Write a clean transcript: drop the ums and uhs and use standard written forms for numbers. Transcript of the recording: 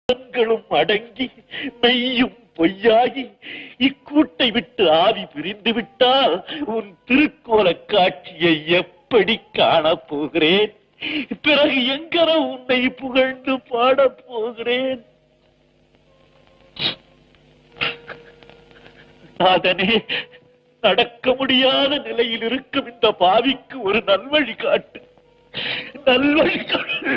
கண்களும் அடங்கி மெய்யும் பொய்யாகி இக்கூட்டை விட்டு ஆவி பிரிந்து விட்டால் உன் திருக்கோல காட்சியை எப்படி காணப்போகிறேன்? பிறகு எங்கன உன்னை புகழ்ந்து பாடப் போகிறேன்? நாதனே, நடக்க முடியாத நிலையில் இருக்கும் இந்த பாவிக்கு ஒரு நல்வழி காட்டு, நல்வழி காட்டு.